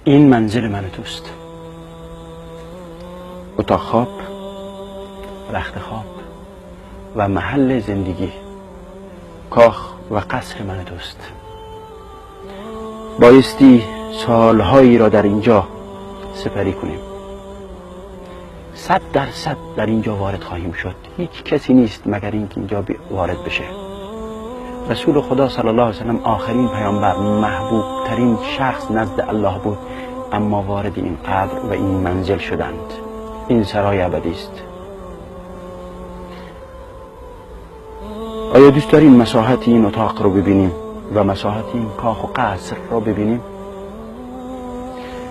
این منزل من و توست. اتاق خواب، رخت خواب و محل زندگی، کاخ و قصر من و توست. بایستی سالهایی را در اینجا سپری کنیم. 100% در اینجا وارد خواهیم شد. هیچ کسی نیست مگر اینکه اینجا وارد بشه. رسول خدا صلی الله علیه و سلم آخرین پیامبر، محبوب ترین شخص نزد الله بود، اما وارد این قبر و این منزل شدند. این سرای ابدی است. آیا دوست داریم مساحت این اتاق رو ببینیم و مساحت این کاخ و قصر رو ببینیم؟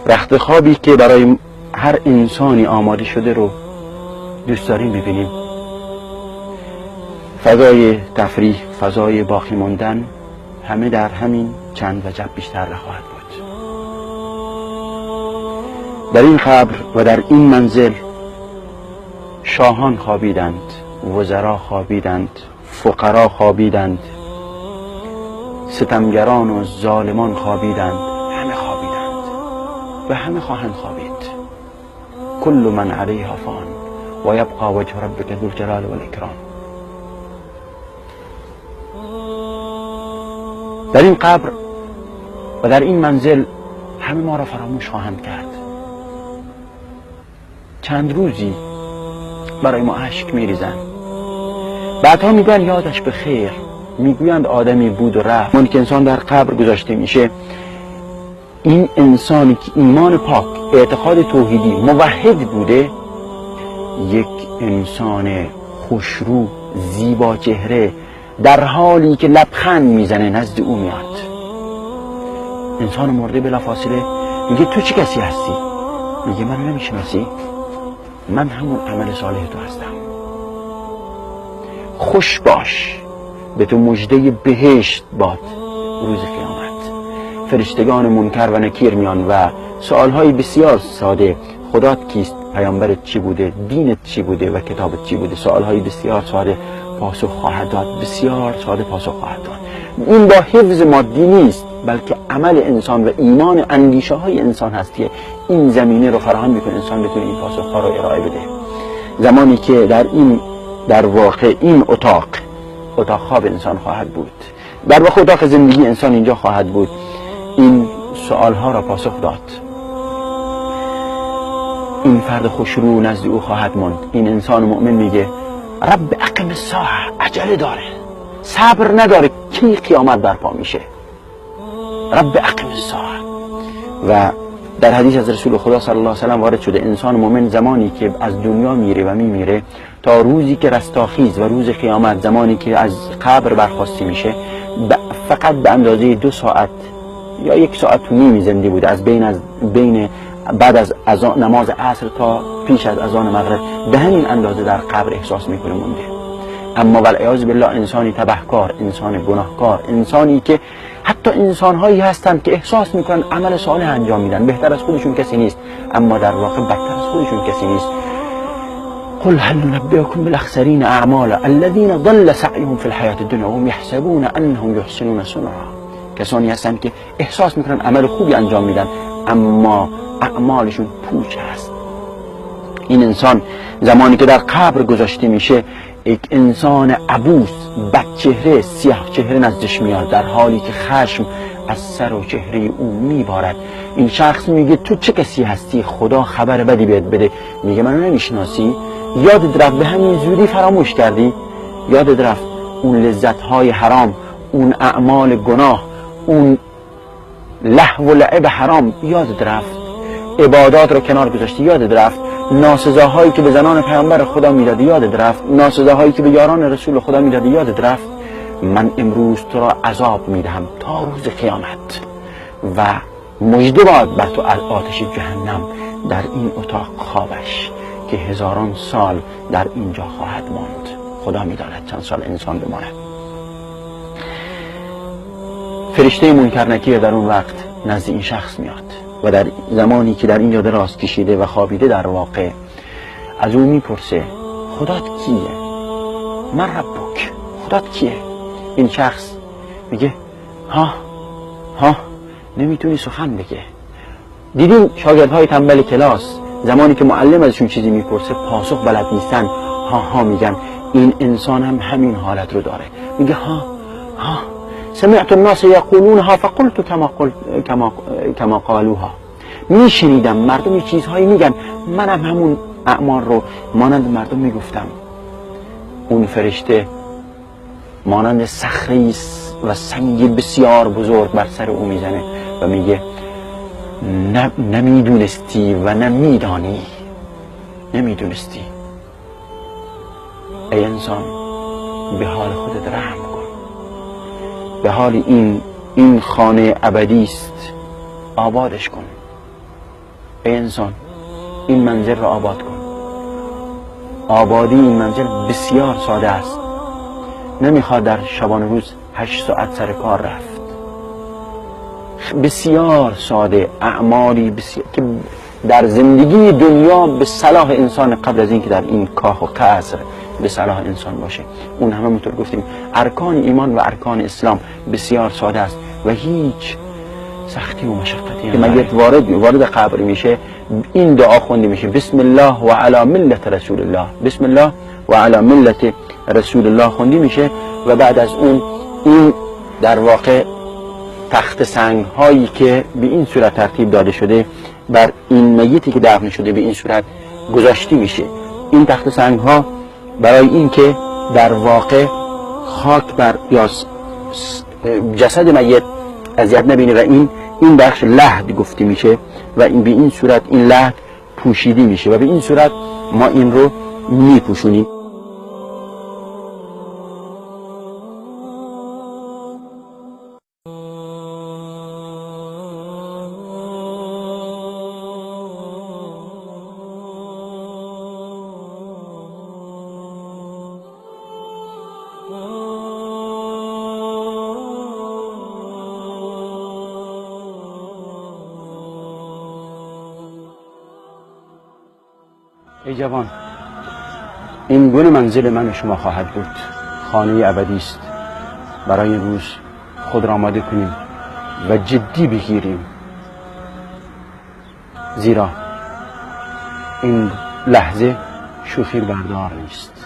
رخت خوابی که برای هر انسانی آماده شده رو دوست داریم ببینیم؟ فضای تفریح، فضای باقی ماندن، همه در همین چند وجب بیشتر نخواهد بود. در این قبر و در این منزل شاهان خوابیدند، وزرا خوابیدند، فقرا خوابیدند، ستمگران و ظالمان خوابیدند، همه خوابیدند و همه خواهند خوابید. کل من علیها فان و یبقى وجه ربک ذو الجلال والاکرام. در این قبر و در این منزل همه ما را فراموش خواهند کرد. چند روزی برای ما اشک میریزند، بعدها میگن یادش به خیر، میگویند آدمی بود و رفت. من که انسان در قبر گذاشته میشه، این انسانی که ایمان پاک، اعتقاد توحیدی، موحد بوده، یک انسان خوشرو، زیبا چهره، در حالی که لبخند میزنه نزد او میاد. انسان مرده بلافاصله میگه تو چه کسی هستی؟ میگه من نمیشناسی؟ من همون عمل صالح تو هستم. خوش باش، به تو مژده بهشت باد روز قیامت. فرشتگان منکر و نکیر میان و سوالهای بسیار ساده، خدات کیست؟ پیامبرت چی بوده؟ دینت چی بوده؟ و کتابت چی بوده؟ سوالهای بسیار ساده پاسخ خواهد داد، بسیار ساده پاسخ خواهد داد. این با حفظ مادی نیست، بلکه عمل انسان و ایمان، اندیشه های انسان هست که این زمینه رو فراهم میکنه انسان بتونه این پاسخ ها رو ارائه بده. زمانی که در واقع این اتاق خواب انسان خواهد بود، در واقع اتاق زندگی انسان اینجا خواهد بود، این سوال ها را پاسخ داد. این فرد خوشرو نزد او خواهد ماند. این انسان مؤمن میگه رب اقم الساعه، عجله داره، صبر نداره کی قیامت برپا میشه. رب اقم الساعه. و در حدیث از رسول خدا صلی الله علیه و سلم وارد شده انسان مؤمن زمانی که از دنیا میره و میمیره تا روزی که رستاخیز و روز قیامت، زمانی که از قبر برخاسته میشه، فقط به اندازه 2 ساعت یا 1 ساعت و نیم زنده بوده، از بین بعد از نماز عصر تا پیش از اذان مغرب، به همین اندازه در قبر احساس میکنه مونده. اما والعیاذ بالله انسانی تبهکار، انسان گناهکار، انسانی که حتی انسانهایی هستند که احساس میکنن عمل صالح انجام میدن، بهتر از خودشون کسی نیست، اما در واقع بدتر از خودشون کسی نیست. قل هل ننبئكم بالاخسرین اعمالا الذين ضل سعیهم فی الحیاة الدنیا وهم یحسبون انهم یحسنون صنعا. کسانی هستند که احساس میکنن عمل خوبی انجام میدن اما اعمالشون پوچ است. این انسان زمانی که در قبر گذاشته میشه، یک انسان عبوس، بدچهره، سیاه چهره نزدش میاد، در حالی که خشم از سر و چهره او میبارد. این شخص میگه تو چه کسی هستی؟ خدا خبر بدی بهت بده. میگه منو نمیشناسی؟ یادت رفت؟ به همین زودی فراموش کردی؟ یادت رفت اون لذت‌های حرام، اون اعمال گناه، اون لهو و لعب حرام یادت رفت؟ عبادات رو کنار گذاشتی یادت رفت؟ ناسزاهایی که به زنان پیامبر خدا میدادی یادت رفت؟ ناسزاهایی که به یاران رسول خدا میدادی یادت رفت؟ من امروز تو را عذاب میدهم تا روز قیامت و مژده باد بر تو از آتش جهنم در این اتاق خوابش که هزاران سال در اینجا خواهد ماند. خدا میداند چند سال انسان بماند. فرشته منکر نکیر در اون وقت نزد این شخص میاد و در زمانی که در اینجا دراز کشیده و خوابیده در واقع از او میپرسه خدات کیه؟ من ربک، خدات کیه؟ این شخص میگه ها نمیتونی سخن بگه، دیدین شاگردهای تنبل کلاس زمانی که معلم ازشون چیزی میپرسه پاسخ بلد نیستن، ها میگن. این انسان هم همین حالت رو داره، میگه ها سمعت الناس یقولونها فقلت کما قالوها. میشنیدم مردم یه چیزهایی میگن، منم همون اعمال رو مانند مردم میگفتم. اون فرشته مانند صخره و سنگ بسیار بزرگ بر سر او میزنه و میگه نمیدونستی و نمیدونستی. ای انسان به حال خودت رحم کن، به حال این خانه ابدی است، آبادش کن. ای انسان این منزل را آباد کن. آبادی این منزل بسیار ساده است، نمیخواد در شبانه روز 8 ساعت سر کار رفت. بسیار ساده، اعمالی بسیار که در زندگی دنیا به صلاح انسان قبل از اینکه در این کاخ و قصر به صلاح انسان باشه. اون همونطور گفتیم ارکان ایمان و ارکان اسلام بسیار ساده است و هیچ سختی و مشقتی که مگه وارد قبر میشه این دعا خونده میشه: بسم الله و علی ملت رسول الله. بسم الله و علی ملت رسول الله خونده میشه و بعد از اون این در واقع تخت سنگ هایی که به این صورت ترتیب داده شده بر این میتی که دفن شده به این صورت گذاشته میشه. این تخت سنگ ها برای این که در واقع خاک بر یا جسد میت اذیت نبینه و این بخش لحد گفته میشه و این به این صورت این لحد پوشیده میشه و به این صورت ما این رو میپوشونیم. ای جوان، این گونه منزل من و شما خواهد بود، خانه ابدی است. برای این روز خود را آماده کنیم و جدی بگیریم، زیرا این لحظه شوخی بردار نیست.